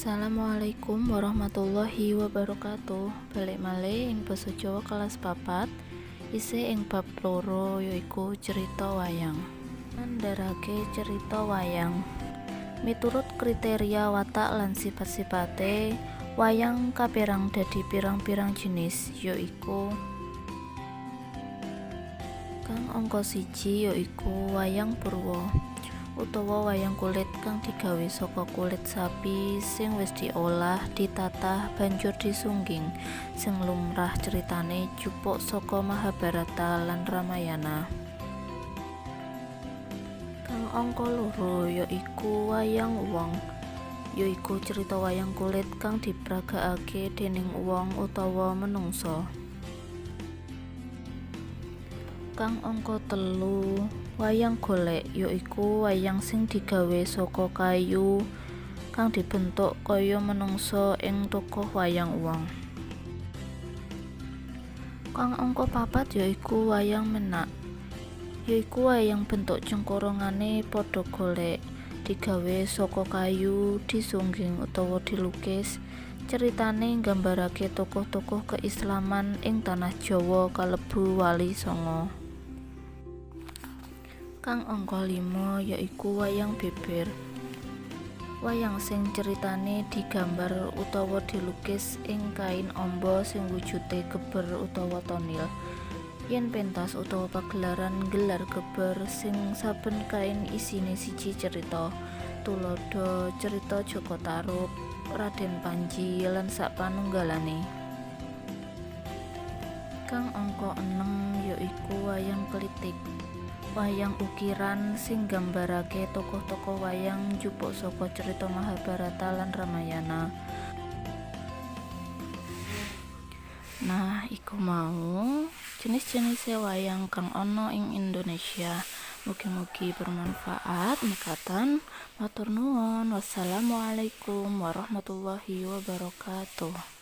Assalamualaikum warahmatullahi wabarakatuh. Balik malih ing basa Jawa kelas 4 isih ing bab 2 yaiku cerita wayang. Nandharake cerita wayang. Miturut kriteria watak lan sifat-sifate, wayang kapérang dadi pirang-pirang jenis yaiku kang angka 1 yaiku wayang purwa utawa wayang kulit kang digawe saka kulit sapi sing wis diolah, ditatah banjur disungging, sing lumrah ceritane jupuk saka Mahabharata lan Ramayana. Kang angka 2 yaiku wayang wong, yaiku cerita wayang kulit kang dipragakake dening wong utawa menungsa. Kang angka 3 wayang golek, yaiku wayang sing digawe saka kayu kang dibentuk kaya menungsa ing tokoh wayang wong. Kang angka 4 yaiku wayang menak, yaiku wayang bentuk cengkorongane padha golek, digawe saka kayu, disungging utawa dilukis. Ceritane nggambarake tokoh-tokoh keislaman ing tanah Jawa kalebu Wali Sanga. Kang angka 5 yaiku wayang beber, wayang sing ceritane digambar utawa dilukis ing kain amba sing wujude geber utawa tonil. Yen pentas utawa pagelaran gelar geber sing saben kain isine siji cerita, tuladha cerita Jaka Tarub, Raden Panji lan sapanunggalane. Kang angka 6 yaiku wayang klitik, wayang ukiran sing nggambarake tokoh-tokoh wayang njupuk saka cerita Mahabharata lan Ramayana. Nah, iku mau jenis-jenis wayang kang ana ing Indonesia. Mugi-mugi bermanfaat. Mekaten matur nuwun. Wassalamualaikum warahmatullahi wabarakatuh.